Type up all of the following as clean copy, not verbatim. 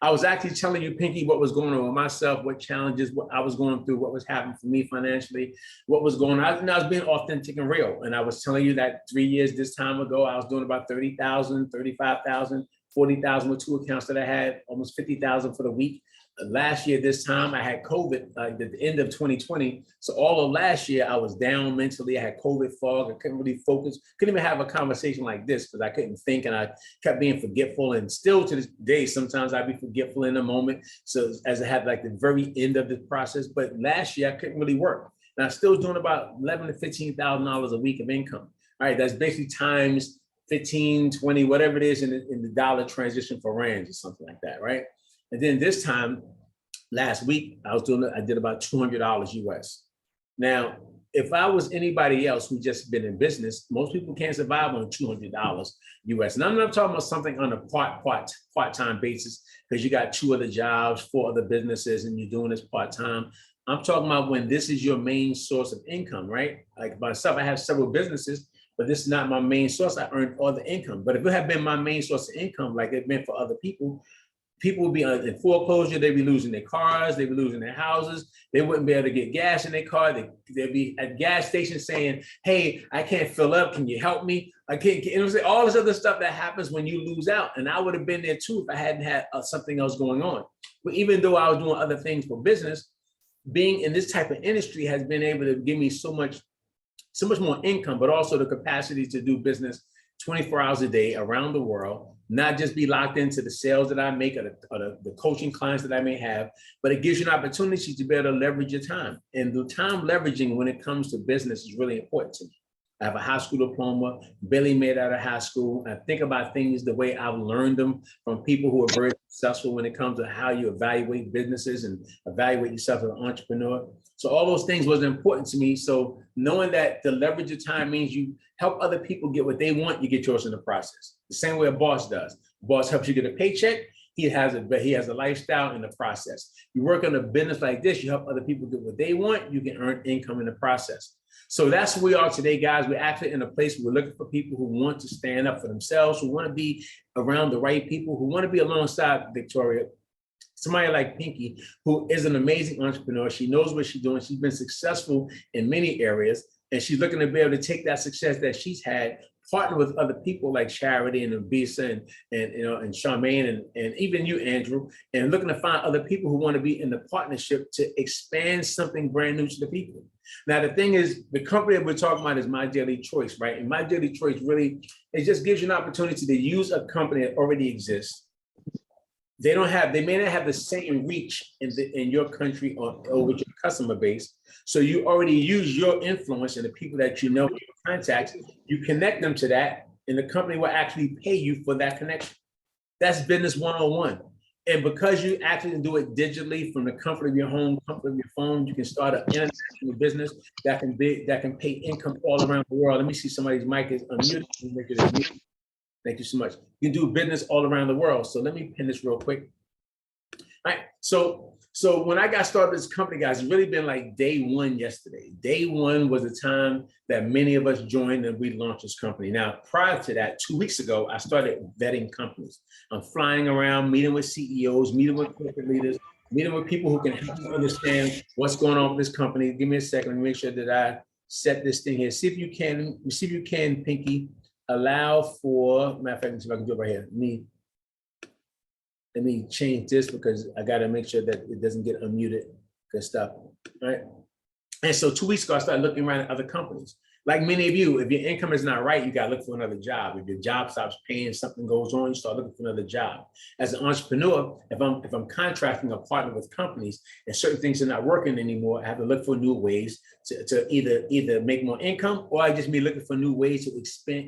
I was actually telling you, Pinky, what was going on with myself, what challenges, what I was going through, what was happening for me financially, what was going on. I was being authentic and real. And I was telling you that 3 years this time ago, I was doing about 30,000, 35,000, 40,000 with two accounts that I had, almost 50,000 for the week. Last year, this time I had COVID at the end of 2020. So all of last year I was down mentally. I had COVID fog. I couldn't really focus. Couldn't even have a conversation like this because I couldn't think and I kept being forgetful. And still to this day, sometimes I'd be forgetful in a moment. So as I had like the very end of the process, but last year I couldn't really work. And I still was doing about $11,000 to $15,000 a week of income. All right, that's basically times 15, 20, whatever it is in the dollar transition for rands or something like that, right? And then this time, last week, I did about $200 US. Now, if I was anybody else who just been in business, most people can't survive on $200 US. And I'm not talking about something on a part-time basis because you got 2 other jobs, 4 other businesses, and you're doing this part-time. I'm talking about when this is your main source of income, right? Like myself, I have several businesses, but this is not my main source. I earned other income. But if it had been my main source of income, like it meant for other people, people would be in foreclosure. They'd be losing their cars. They'd be losing their houses. They wouldn't be able to get gas in their car. They'd be at gas stations saying, hey, I can't fill up. Can you help me? I can't. It was all this other stuff that happens when you lose out. And I would have been there too if I hadn't had something else going on. But even though I was doing other things for business, being in this type of industry has been able to give me so much more income, but also the capacity to do business 24 hours a day around the world, not just be locked into the sales that I make or the coaching clients that I may have, but it gives you an opportunity to be able to leverage your time. And the time leveraging when it comes to business is really important to me. I have a high school diploma, barely made out of high school. I think about things the way I've learned them from people who are very successful when it comes to how you evaluate businesses and evaluate yourself as an entrepreneur. So all those things was important to me. So knowing that to leverage your time means you help other people get what they want, you get yours in the process. The same way a boss does. A boss helps you get a paycheck. He has a lifestyle in the process. You work on a business like this, you help other people get what they want, you can earn income in the process. So that's where we are today, guys. We're actually in a place where we're looking for people who want to stand up for themselves, who want to be around the right people, who want to be alongside Victoria. Somebody like Pinky, who is an amazing entrepreneur. She knows what she's doing. She's been successful in many areas, and she's looking to be able to take that success that she's had, partner with other people like Charity and Abisa and Charmaine and even you, Andrew, and looking to find other people who want to be in the partnership to expand something brand new to the people. Now, the thing is, the company that we're talking about is My Daily Choice, right? And My Daily Choice really, it just gives you an opportunity to use a company that already exists. They may not have the same reach in your country or with your customer base. So you already use your influence and the people that you know, your contacts, you connect them to that, and the company will actually pay you for that connection. That's business 101. And because you actually do it digitally from the comfort of your home, comfort of your phone, you can start an international business that can pay income all around the world. Let me see, somebody's mic is unmuted. Thank you so much. You can do business all around the world. So let me pin this real quick. All right. So when I got started this company, guys, it's really been like day one yesterday. Day one was the time that many of us joined and we launched this company. Now, prior to that, 2 weeks ago, I started vetting companies. I'm flying around, meeting with CEOs, meeting with corporate leaders, meeting with people who can help me understand what's going on with this company. Give me a second. Let me make sure that I set this thing here. See if you can, Pinky, allow for, matter of fact, let me see if I can do it right here. Let me change this because I got to make sure that it doesn't get unmuted. Good stuff. All right. And so 2 weeks ago, I started looking around at other companies. Like many of you, if your income is not right, you got to look for another job. If your job stops paying, something goes on, you start looking for another job. As an entrepreneur, if I'm contracting or partner with companies and certain things are not working anymore, I have to look for new ways to either make more income, or I just be looking for new ways to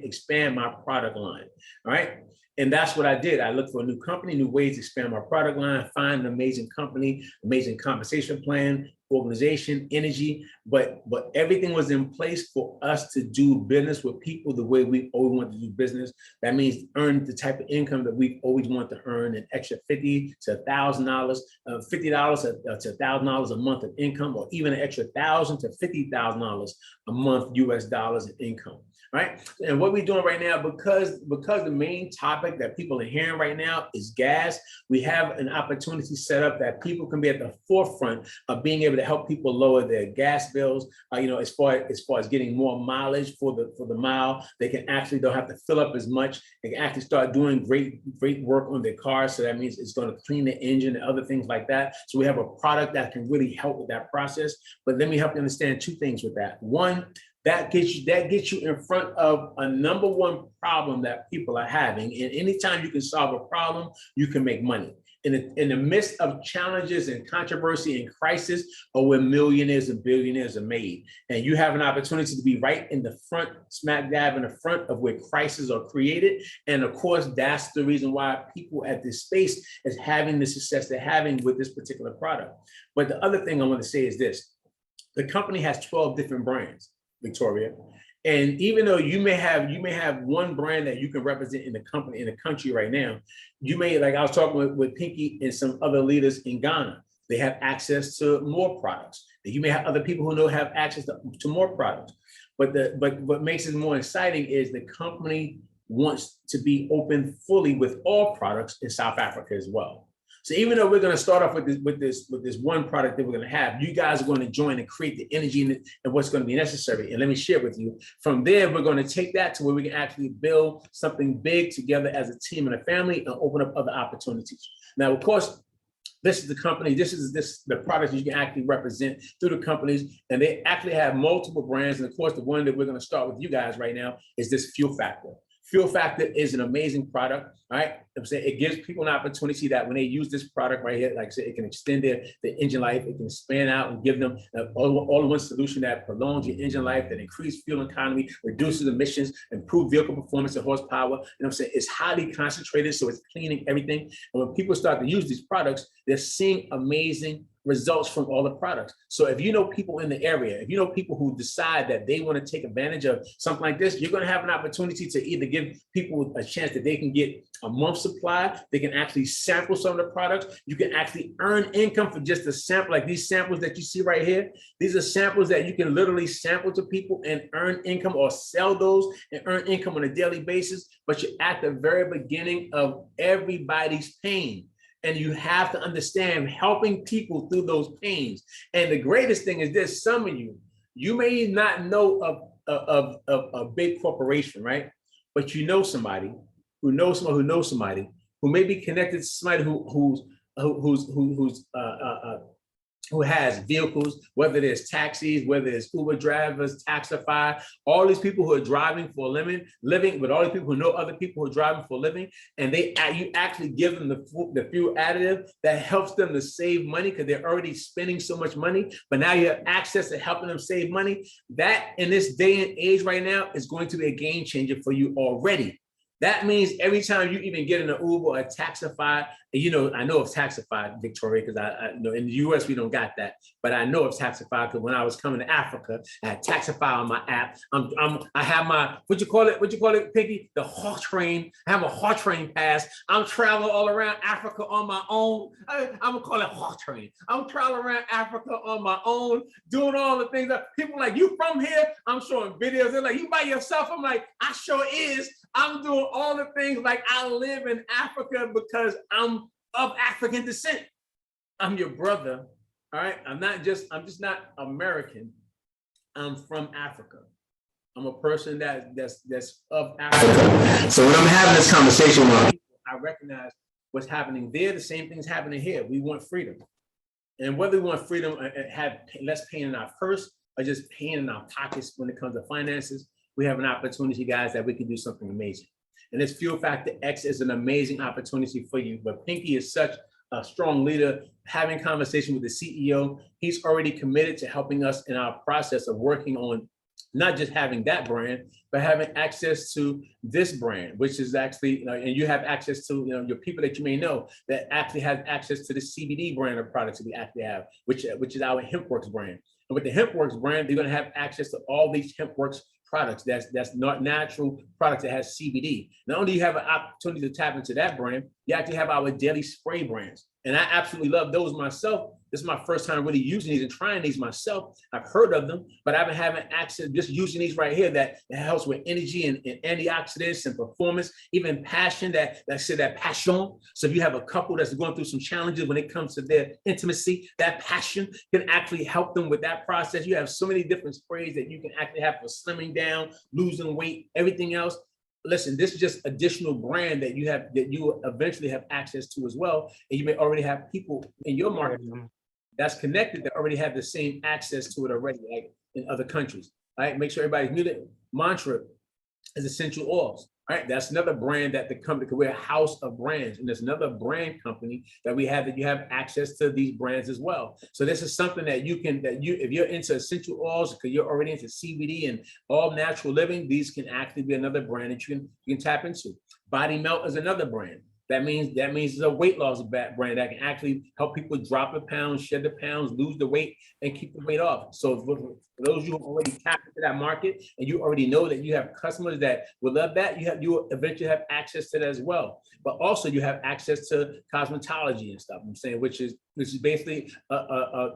expand my product line. All right. And that's what I did. I looked for a new company, new ways to expand my product line, find an amazing company, amazing compensation plan, organization, energy, but everything was in place for us to do business with people the way we always wanted to do business. That means earn the type of income that we've always wanted to earn, an extra $50 to $1,000, $50 to $1,000 a month of income, or even an extra $1,000 to $50,000 a month US dollars in income. right? And what we're doing right now, because the main topic that people are hearing right now is gas, we have an opportunity set up that people can be at the forefront of being able to help people lower their gas bills. As far as getting more mileage for the mile, they can actually don't have to fill up as much. They can actually start doing great work on their car. So that means it's going to clean the engine and other things like that. So we have a product that can really help with that process. But let me help you understand two things with that. One, that gets you in front of a number one problem that people are having. And anytime you can solve a problem, you can make money. In the midst of challenges and controversy and crisis are where millionaires and billionaires are made. And you have an opportunity to be right in the front, smack dab in the front of where crises are created. And of course, that's the reason why people at this space is having the success they're having with this particular product. But the other thing I want to say is this: the company has 12 different brands, Victoria. And even though you may have one brand that you can represent in the company, in the country right now, you may, like I was talking with Pinky and some other leaders in Ghana, they have access to more products. You may have other people who have access to more products. But what makes it more exciting is the company wants to be open fully with all products in South Africa as well. So even though we're going to start off with this one product that we're going to have, you guys are going to join and create the energy and what's going to be necessary. And let me share with you. From there, we're going to take that to where we can actually build something big together as a team and a family and open up other opportunities. Now, of course, this is the company, this is the products you can actually represent through the companies. And they actually have multiple brands. And of course, the one that we're going to start with you guys right now is this Fuel Factor. Fuel Factor is an amazing product, right? I'm saying it gives people an opportunity that when they use this product right here, like I said, it can extend their engine life, it can span out and give them all-in-one solution that prolongs your engine life, that increases fuel economy, reduces emissions, improve vehicle performance and horsepower. You know what I'm saying? It's highly concentrated, so it's cleaning everything. And when people start to use these products, they're seeing amazing results from all the products. So if you know people in the area, if you know people who decide that they want to take advantage of something like this, you're going to have an opportunity to either give people a chance that they can get a month's supply, they can actually sample some of the products, you can actually earn income for just a sample, like these samples that you see right here. These are samples that you can literally sample to people and earn income, or sell those and earn income on a daily basis. But you're at the very beginning of everybody's pain. And you have to understand helping people through those pains. And the greatest thing is this: some of you may not know of a big corporation, right? But you know somebody who knows somebody who knows somebody who may be connected to somebody who has vehicles, whether there's taxis, whether it's Uber drivers, Taxify, all these people who are driving for a living, but all these people who know other people who are driving for a living, and you actually give them the fuel additive that helps them to save money because they're already spending so much money, but now you have access to helping them save money. That in this day and age right now is going to be a game changer for you already. That means every time you even get in an Uber or a Taxify, I know of Taxify, Victoria, because I know in the US we don't got that, but I know of Taxify because when I was coming to Africa, I had Taxify on my app. I have my what you call it, Piggy? The Hawk Train. I have a Hawk Train pass. I'm traveling all around Africa on my own. I'm gonna call it Hawk Train. I'm traveling around Africa on my own, doing all the things that people like, you from here? I'm showing videos. They're like, you by yourself? I'm like, I sure is. I'm doing all the things like I live in Africa because I'm of African descent. I'm your brother, all right? I'm just not American. I'm from Africa. I'm a person that's of Africa. So when I'm having this conversation with people, I recognize what's happening there. The same thing's happening here. We want freedom. And whether we want freedom and have less pain in our purse or just pain in our pockets when it comes to finances, we have an opportunity, guys, that we can do something amazing. And this Fuel Factor X is an amazing opportunity for you. But Pinky is such a strong leader, having conversation with the CEO. He's already committed to helping us in our process of working on not just having that brand, but having access to this brand, which is actually, and you have access to, your people that you may know that actually have access to the CBD brand of products that we actually have, which is our HempWorks brand. And with the HempWorks brand, they're going to have access to all these HempWorks products that's not natural products that has CBD. Not only do you have an opportunity to tap into that brand, you actually have our daily spray brands. And I absolutely love those myself This is my first time really using these and trying these myself. I've heard of them, but I've been having access, just using these right here that helps with energy and antioxidants and performance, even passion, that passion. So if you have a couple that's going through some challenges when it comes to their intimacy, that passion can actually help them with that process. You have so many different sprays that you can actually have for slimming down, losing weight, everything else. Listen, this is just additional brand that you have, that you will eventually have access to as well. And you may already have people in your market that's connected that already have the same access to it already, like in other countries. All right, make sure everybody's muted. Mantra is essential oils. All right, that's another brand that the company, we're a house of brands, and there's another brand company that we have, that you have access to these brands as well. So this is something that you can, if you're into essential oils, because you're already into CBD and all natural living, these can actually be another brand that you can tap into. Body Melt is another brand. That means it's a weight loss brand that can actually help people drop the pounds, shed the pounds, lose the weight, and keep the weight off. So for those of you who already tapped into that market and you already know that you have customers that will love that, you will eventually have access to that as well. But also you have access to cosmetology and stuff. I'm saying, which is basically a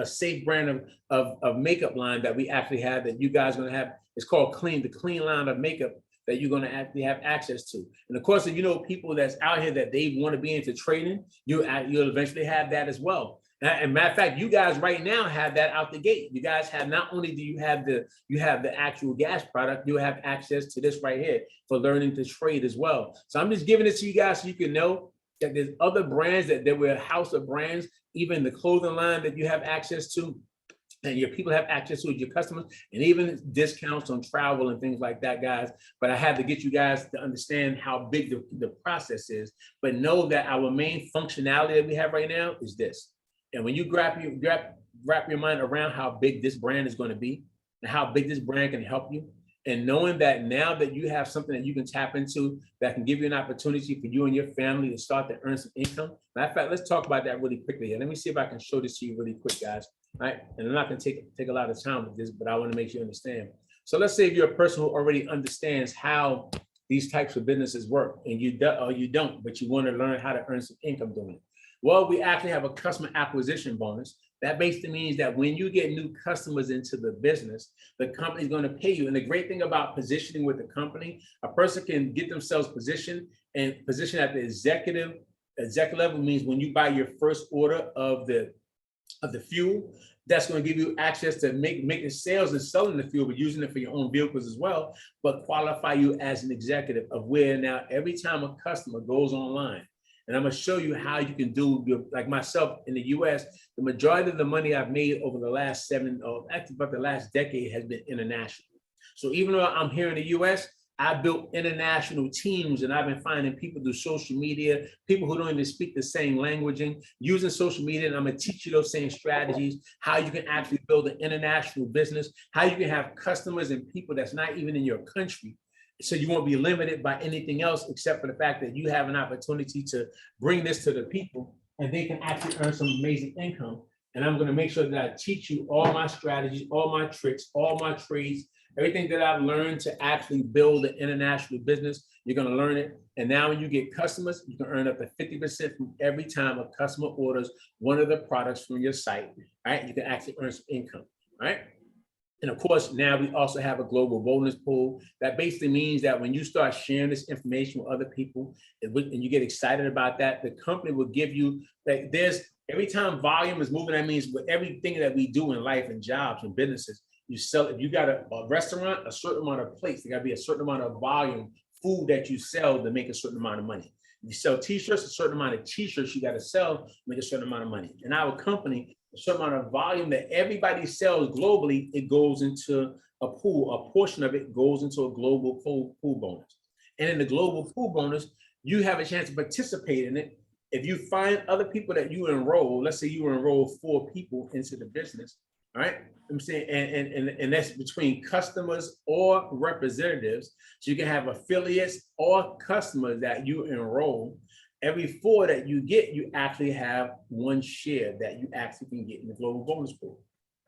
safe brand of makeup line that we actually have, that you guys are going to have. It's called Clean, the Clean line of makeup that you're going to actually have access to. And of course, if you know people that's out here that they want to be into trading, you'll eventually have that as well. And matter of fact, you guys right now have that out the gate. You guys have, not only do you have the actual gas product, you have access to this right here for learning to trade as well. So I'm just giving it to you guys so you can know that there's other brands, that there were a house of brands, even the clothing line that you have access to, and your people have access to, your customers, and even discounts on travel and things like that, guys. But I had to get you guys to understand how big the process is. But know that our main functionality that we have right now is this. And when you wrap your mind around how big this brand is going to be and how big this brand can help you, and knowing that now that you have something that you can tap into that can give you an opportunity for you and your family to start to earn some income. Matter of fact, let's talk about that really quickly. And let me see if I can show this to you really quick, guys. All right, and I'm not going to take a lot of time with this, but I want to make you understand. So let's say if you're a person who already understands how these types of businesses work, and you don't, but you want to learn how to earn some income doing it. Well, we actually have a customer acquisition bonus. That basically means that when you get new customers into the business, the company is going to pay you. And the great thing about positioning with the company, a person can get themselves positioned at the executive level. Means when you buy your first order of the fuel, that's going to give you access to making sales and selling the fuel, but using it for your own vehicles as well, but qualify you as an executive of where now every time a customer goes online, and I'm going to show you how you can do, like myself in the US, the majority of the money I've made over the last about the last decade has been international. So even though I'm here in the US, I built international teams, and I've been finding people through social media, people who don't even speak the same language, and using social media. And I'm going to teach you those same strategies, how you can actually build an international business, how you can have customers and people that's not even in your country. So you won't be limited by anything else except for the fact that you have an opportunity to bring this to the people, and they can actually earn some amazing income. And I'm going to make sure that I teach you all my strategies, all my tricks, all my trades, everything that I've learned to actually build an international business. You're going to learn it. And now when you get customers, you can earn up to 50% from every time a customer orders one of the products from your site, right? You can actually earn some income, right? And of course, now we also have a global bonus pool. That basically means that when you start sharing this information with other people and you get excited about that, the company will give you, like, every time volume is moving, that means with everything that we do in life and jobs and businesses, you sell, if you got a restaurant, a certain amount of plates, there got to be a certain amount of volume, food that you sell to make a certain amount of money. If you sell t-shirts, a certain amount of t-shirts you got to sell to make a certain amount of money. In our company, a certain amount of volume that everybody sells globally, it goes into a pool. A portion of it goes into a global pool bonus. And in the global pool bonus, you have a chance to participate in it. If you find other people that you enroll, let's say you enroll 4 people into the business, all right? I'm saying, and that's between customers or representatives. So you can have affiliates or customers that you enroll. Every 4 that you get, you actually have 1 share that you actually can get in the global bonus pool,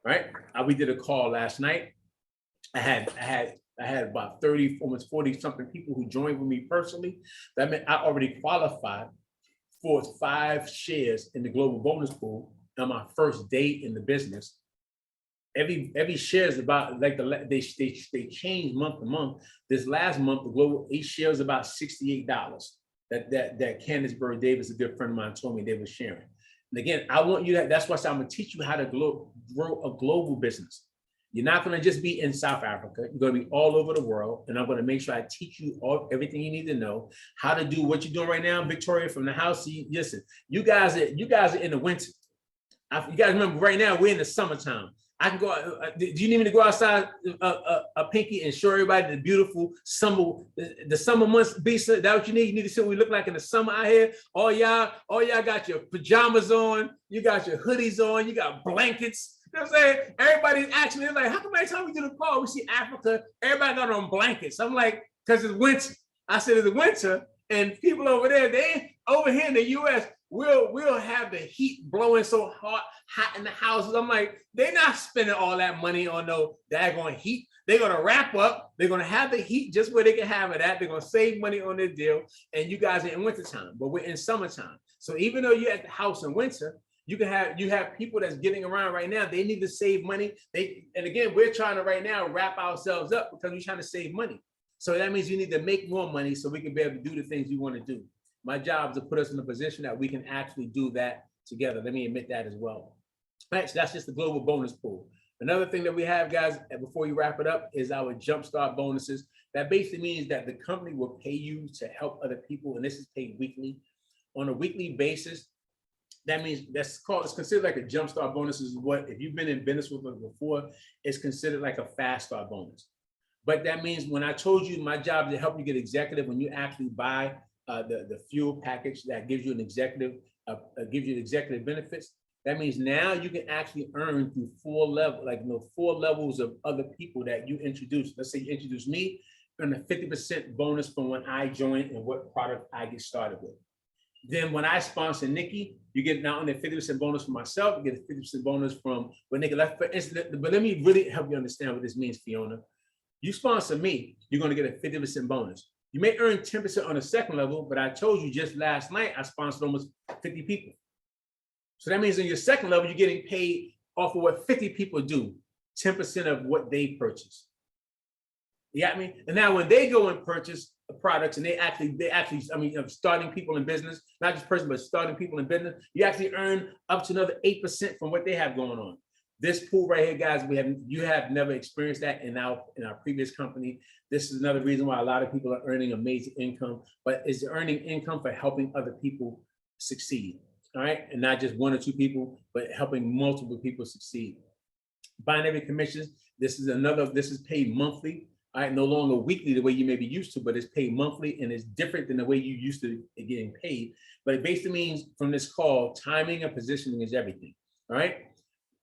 right? We did a call last night. I had about 30, almost 40 something people who joined with me personally. That meant I already qualified for 5 shares in the global bonus pool on my first day in the business. Every share is about like they change month to month. This last month, the global each share is about $68. That Candace Bird Davis, a good friend of mine, told me they were sharing. And again, I want you that's why I'm gonna teach you how to grow a global business. You're not gonna just be in South Africa. You're gonna be all over the world, and I'm gonna make sure I teach you everything you need to know how to do what you're doing right now, Victoria, from the house. Listen, you guys are in the winter. You guys remember right now we're in the summertime. I can go. Do you need me to go outside, Pinky, and show everybody the beautiful summer, the summer months? That what you need? You need to see what we look like in the summer out here. All y'all got your pajamas on. You got your hoodies on. You got blankets. You know what I'm saying? Everybody's actually like, how come every time we do the call, we see Africa, everybody got on blankets? I'm like, because it's winter. I said it's winter, and people over there, over here in the U.S., we'll have the heat blowing so hot in the houses. I'm like, they're not spending all that money on no daggone heat. They're gonna wrap up. They're gonna have the heat just where they can have it at. They're gonna save money on their deal. And you guys are in wintertime, but we're in summertime. So even though you're at the house in winter, you have people that's getting around right now. They need to save money. And again, we're trying to right now wrap ourselves up because we're trying to save money. So that means you need to make more money so we can be able to do the things you want to do. My job is to put us in a position that we can actually do that together. Let me admit that as well. All right, so that's just the global bonus pool. Another thing that we have, guys, before you wrap it up, is our jumpstart bonuses. That basically means that the company will pay you to help other people, and this is paid weekly. On a weekly basis, that means it's considered like a jumpstart bonus. Is what, if you've been in business with us before, it's considered like a fast start bonus. But that means when I told you my job is to help you get executive, when you actually buy the fuel package that gives you an executive, benefits. That means now you can actually earn through 4 levels of other people that you introduce. Let's say you introduce me, earn a 50% bonus from when I join and what product I get started with. Then when I sponsor Nikki, you get not only a 50% bonus from myself, you get a 50% bonus from Nikki left. For instance, but let me really help you understand what this means, Fiona. You sponsor me, you're going to get a 50% bonus. You may earn 10% on the second level, but I told you just last night, I sponsored almost 50 people. So that means on your second level, you're getting paid off of what 50 people do, 10% of what they purchase. You got me? And now when they go and purchase products and they actually, starting people in business, not just person, but starting people in business, you actually earn up to another 8% from what they have going on. This pool right here, guys, you have never experienced that in our previous company. This is another reason why a lot of people are earning amazing income, but it's earning income for helping other people succeed, all right? And not just 1 or 2 people, but helping multiple people succeed. Binary commissions, this is paid monthly, all right? No longer weekly the way you may be used to, but it's paid monthly, and it's different than the way you used to getting paid. But it basically means from this call, timing and positioning is everything, all right?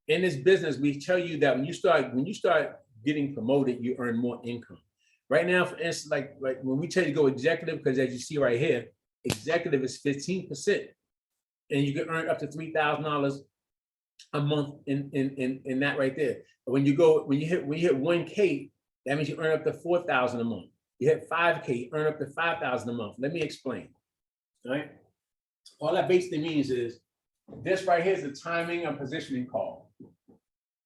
In this business, we tell you that when you start getting promoted, you earn more income. Right now, for instance, like when we tell you to go executive, because as you see right here, executive is 15%, and you can earn up to $3,000 a month in that right there. But when you hit 1K, that means you earn up to $4,000 a month. You hit 5K, you earn up to $5,000 a month. Let me explain. All right. All that basically means is this right here is the timing and positioning call.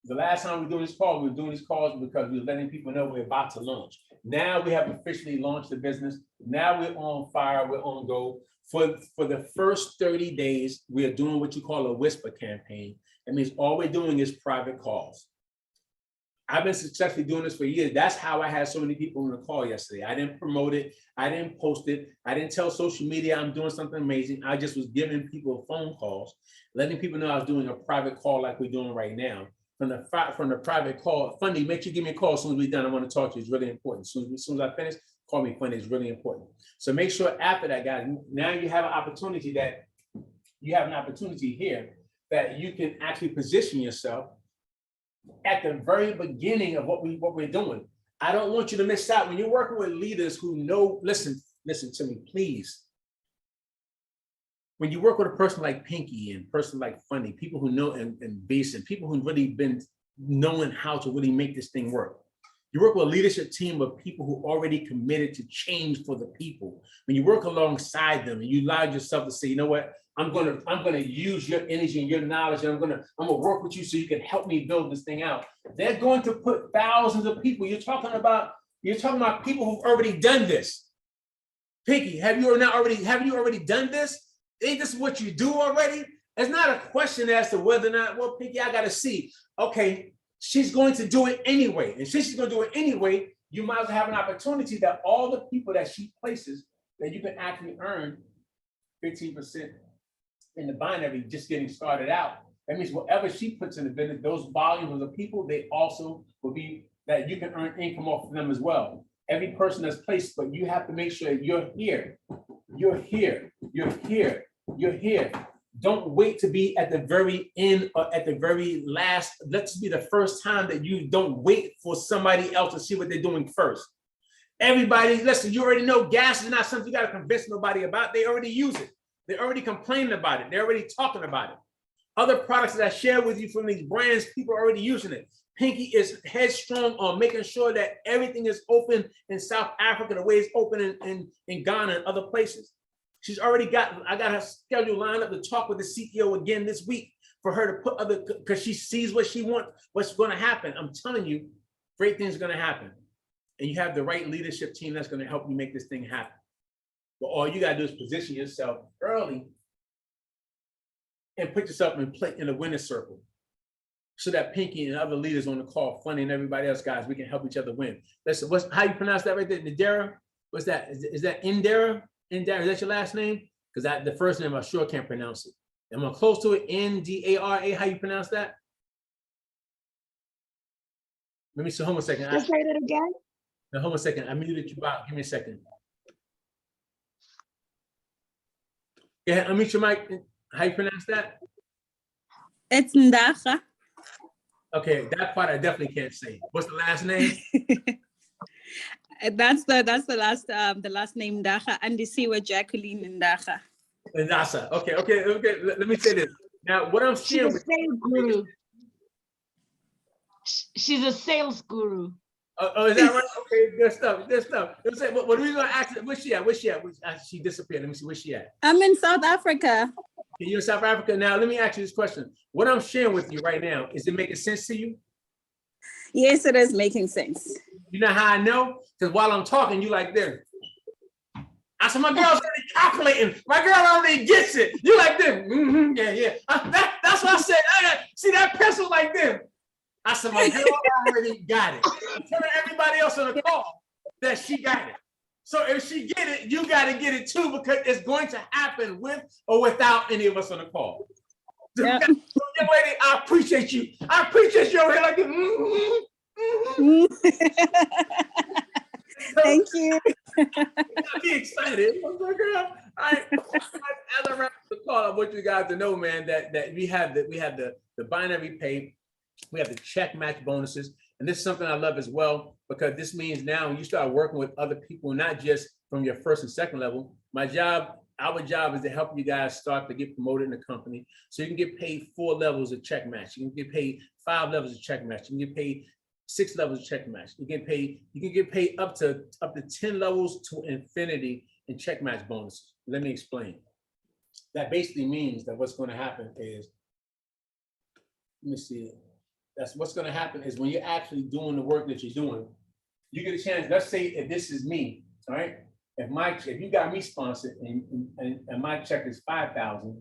The last time we were doing this call, we were doing these calls because we were letting people know we're about to launch. Now we have officially launched the business. Now we're on fire, we're on go. For the first 30 days, we are doing what you call a whisper campaign. That means all we're doing is private calls. I've been successfully doing this for years. That's how I had so many people on the call yesterday. I didn't promote it. I didn't post it. I didn't tell social media I'm doing something amazing. I just was giving people phone calls, letting people know I was doing a private call like we're doing right now. From the private call, Fundi, make sure you give me a call as soon as we're done. I want to talk to you. It's really important. As soon as I finish, call me, Fundi. It's really important. So make sure after that, guys, now you have an opportunity here that you can actually position yourself at the very beginning of what we're doing. I don't want you to miss out when you're working with leaders who know. Listen to me, please. When you work with a person like Pinky and a person like Fundi, people who know and Basin, people who've really been knowing how to really make this thing work. You work with a leadership team of people who already committed to change for the people. When you work alongside them and you allow yourself to say, you know what, I'm gonna use your energy and your knowledge, and I'm gonna work with you so you can help me build this thing out. They're going to put thousands of people. You're talking about people who've already done this. Pinky, have you already done this? Ain't this what you do already? It's not a question as to whether or not, well, Pinky, I gotta see. Okay, she's going to do it anyway. And since she's gonna do it anyway, you might as well have an opportunity that all the people that she places, that you can actually earn 15% in the binary just getting started out. That means whatever she puts in the business, those volumes of people, they also will be that you can earn income off of them as well. Every person that's placed, but you have to make sure you're here. You're here. You're here. You're here. Don't wait to be at the very end or at the very last. Let's be the first time that you don't wait for somebody else to see what they're doing first. Everybody, listen, you already know gas is not something you got to convince nobody about. They already use it. They're already complaining about it. They're already talking about it. Other products that I share with you from these brands, people are already using it. Pinky is headstrong on making sure that everything is open in South Africa the way it's open in Ghana and other places. She's already I got her schedule lined up to talk with the CEO again this week for her to put because she sees what she wants, what's going to happen. I'm telling you, great things are going to happen. And you have the right leadership team that's going to help you make this thing happen. But all you got to do is position yourself early and put yourself in the winner's circle so that Pinky and other leaders on the call, Fundi and everybody else, guys, we can help each other win. Listen, how you pronounce that right there? Nadera? What's that? Is that Indira? Indira, is that your last name? Because the first name I sure can't pronounce it. Am I close to it? Ndara? How you pronounce that? Let me see. Hold on a second. Just say it again. No, hold on a second. I muted you out. Give me a second. Yeah, unmute your mic. How you pronounce that? It's Ndacha. Okay, that part I definitely can't say. What's the last name? That's the last name Ndacha, and Andisiwa Jacqueline Ndacha. Ndasa. Okay. Let me say this. Now, what I'm sharing with you. She's a sales guru. Oh, is that right? Okay, good stuff. What are we gonna ask? Where's she at? She disappeared. Let me see. Where's she at? I'm in South Africa. Okay, you're in South Africa. Now, let me ask you this question. What I'm sharing with you right now, is it making sense to you? Yes, it is making sense. You know how I know? Because while I'm talking, you like this. I said, my girl's already calculating. My girl already gets it. You like this. Yeah. That's what I said. See that pencil like this. I said, my girl already got it. I'm telling everybody else on the call that she got it. So if she get it, you got to get it too, because it's going to happen with or without any of us on the call. Yep. So, young lady, I appreciate you. I appreciate you over here like this. Thank you. Be excited. Oh, girl. As I wrap the call, I want you guys to know, man, that we have the binary pay. We have the check match bonuses. And this is something I love as well, because this means now when you start working with other people, not just from your first and second level, our job is to help you guys start to get promoted in the company. So you can get paid 4 levels of check match. You can get paid 5 levels of check match. You can get paid 6 levels of check match. You can get paid up to 10 levels to infinity in check match bonuses. Let me explain. That basically means that what's going to happen is, let me see it. That's what's going to happen is when you're actually doing the work that you're doing, you get a chance. Let's say if this is me, all right? If you got me sponsored and my check is $5,000,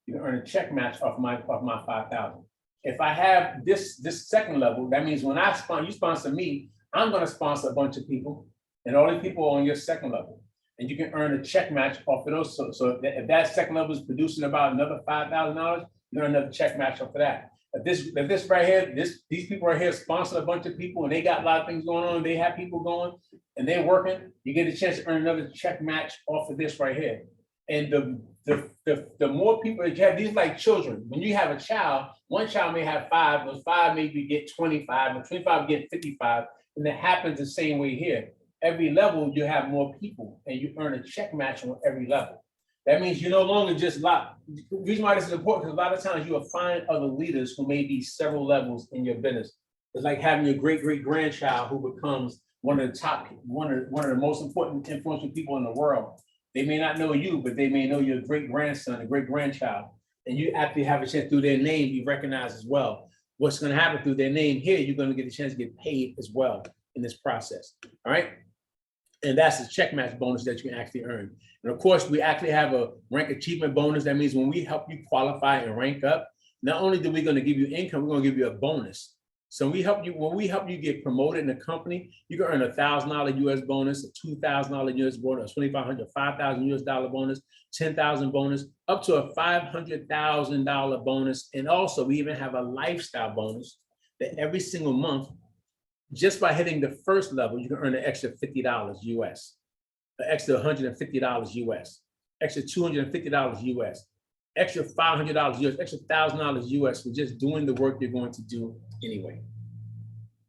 you can earn a check match off my $5,000. If I have this second level, that means when you sponsor me, I'm going to sponsor a bunch of people, and all the people are on your second level, and you can earn a check match off of those. So if that second level is producing about another $5,000, you earn another check match off of that. If this right here, these people right here sponsor a bunch of people, and they got a lot of things going on, they have people going, and they're working, you get a chance to earn another check match off of this right here. And the more people that you have, these like children. When you have a child, one child may have 5, those 5 maybe get 25, or 25 get 55, and it happens the same way here. Every level, you have more people, and you earn a check match on every level. That means you no longer just the reason why this is important, because a lot of times you will find other leaders who may be several levels in your business. It's like having your great-great-grandchild who becomes one of the most important influential people in the world. They may not know you, but they may know your great-grandson, a great-grandchild. And you actually have a chance through their name, be recognized as well. What's going to happen through their name here, you're going to get a chance to get paid as well in this process. All right. And that's the check match bonus that you can actually earn. And of course, we actually have a rank achievement bonus. That means when we help you qualify and rank up, not only do we going to give you income, we're going to give you a bonus. So when we help you get promoted in the company, you can earn $1,000 US bonus, a $2,000 US bonus, $2,500, $5,000 US dollar bonus, $10,000 bonus, up to a $500,000 bonus. And also we even have a lifestyle bonus that every single month, just by hitting the first level, you can earn an extra $50 US, an extra $150 US, extra $250 US, extra $500 US, extra $1,000 US for just doing the work you're going to do anyway.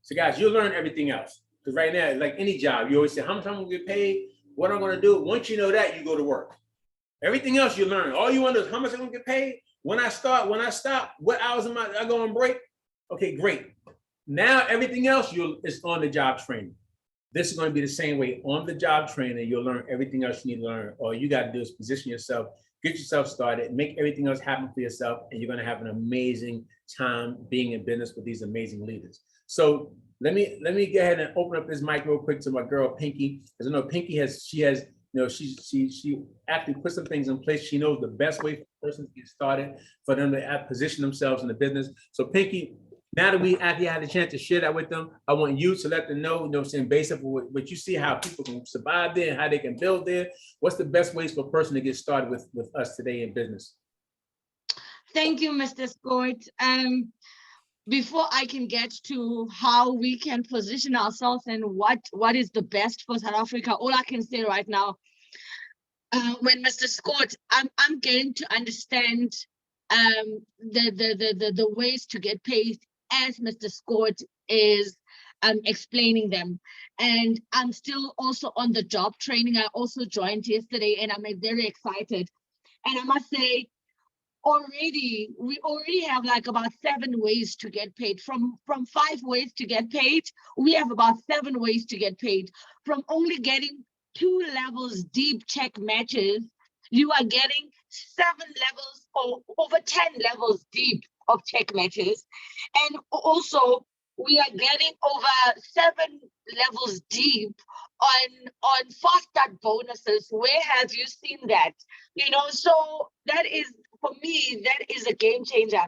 So guys, you'll learn everything else. Because right now, like any job, you always say, how much I'm gonna get paid? What I'm gonna do? Once you know that, you go to work. Everything else you learn. All you want to know is how much I'm gonna get paid, when I start, when I stop, what hours am I going on break? Okay, great. Now everything else is on the job training. This is going to be the same way. On the job training, you'll learn everything else you need to learn. All you got to do is position yourself, get yourself started, make everything else happen for yourself, and you're going to have an amazing time being in business with these amazing leaders. So let me go ahead and open up this mic real quick to my girl Pinky, because I know Pinky she actually put some things in place. She knows the best way for a person to get started, for them to position themselves in the business. So Pinky, now that we actually had a chance to share that with them, I want you to let them know, based on what you see, how people can survive there and how they can build there. What's the best ways for a person to get started with us today in business? Thank you, Mr. Scott. Before I can get to how we can position ourselves and what is the best for South Africa, all I can say right now, when Mr. Scott, I'm getting to understand the ways to get paid as Mr. Scott is explaining them. And I'm still also on the job training. I also joined yesterday and I'm very excited. And I must say, we already have like about 7 ways to get paid. From 5 ways to get paid, we have about 7 ways to get paid. From only getting 2 levels deep check matches, you are getting 7 levels or over 10 levels deep of check matches. And also we are getting over 7 levels deep on fast start bonuses. Where have you seen that? So that is, for me, that is a game changer.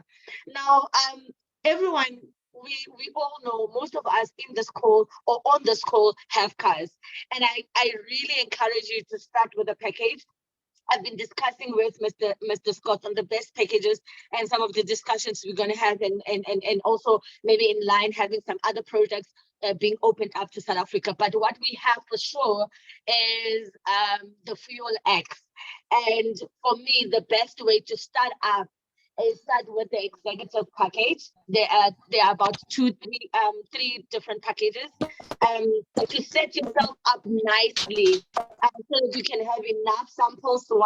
Now, everyone, we all know, most of us in this call or on this call have cars. And I really encourage you to start with a package. I've been discussing with Mr. Scott on the best packages and some of the discussions we're going to have, and also maybe in line having some other projects being opened up to South Africa. But what we have for sure is the Fuel X. And for me, the best way to start up is start with the executive package. There are about 3 different packages to set yourself up nicely so that you can have enough samples, so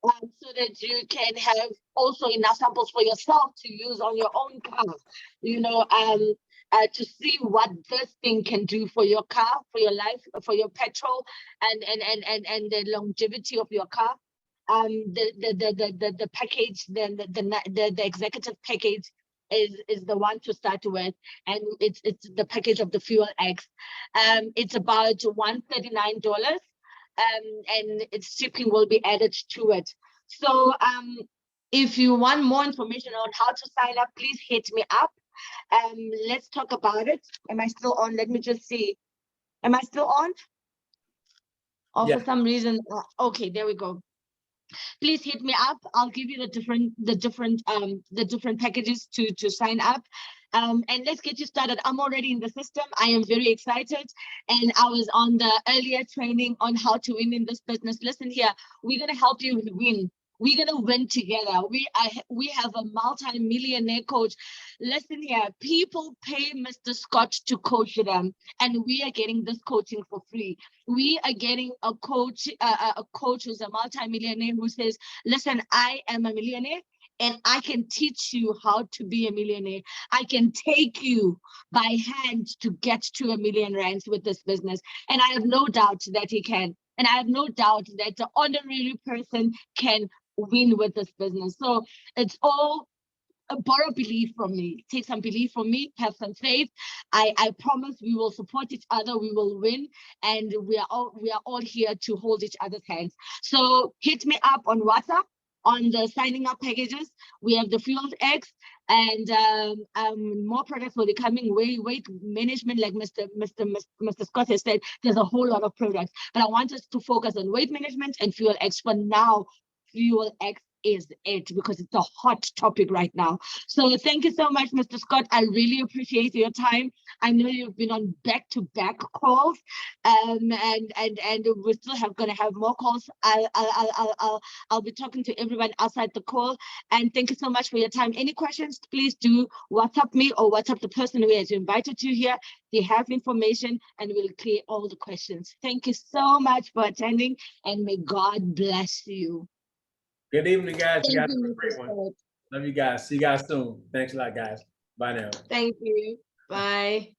that you can have also enough samples for yourself to use on your own car, to see what this thing can do for your car, for your life, for your petrol, and the longevity of your car. The package, then the executive package is the one to start with, and it's the package of the Fuel X. It's about $139, and its shipping will be added to it. So if you want more information on how to sign up, please hit me up. Let's talk about it. Am I still on? Let me just see. Am I still on? Or Yeah. for some reason, okay, there we go. Please hit me up. I'll give you the different packages to sign up. And let's get you started. I'm already in the system. I am very excited. And I was on the earlier training on how to win in this business. Listen here, we're gonna help you win. We're gonna win together. We have a multi-millionaire coach. Listen here, people pay Mr. Scott to coach them, and we are getting this coaching for free. We are getting a coach who's a multi-millionaire who says, listen, I am a millionaire and I can teach you how to be a millionaire. I can take you by hand to get to $1 million rands with this business. And I have no doubt that he can. And I have no doubt that the honorary person can win with this business. So it's all borrow belief from me. Take some belief from me, have some faith. I promise we will support each other, we will win, and we are all here to hold each other's hands. So hit me up on WhatsApp on the signing up packages. We have the Field X, and more products will be coming. Weight management, like Mr. Scott has said, there's a whole lot of products, but I want us to focus on weight management and Fuel X for now. Fuel X is it, because it's a hot topic right now. So thank you so much, Mr. Scott. I really appreciate your time. I know you've been on back-to-back calls, and we're still gonna have more calls. I'll be talking to everyone outside the call. And thank you so much for your time. Any questions, please do WhatsApp me or WhatsApp the person who has invited you here. They have information, and we'll clear all the questions. Thank you so much for attending, and may God bless you. Good evening, guys. You Thank guys have a you, great Mr. one. Scott. Love you guys. See you guys soon. Thanks a lot, guys. Bye now. Thank you. Bye.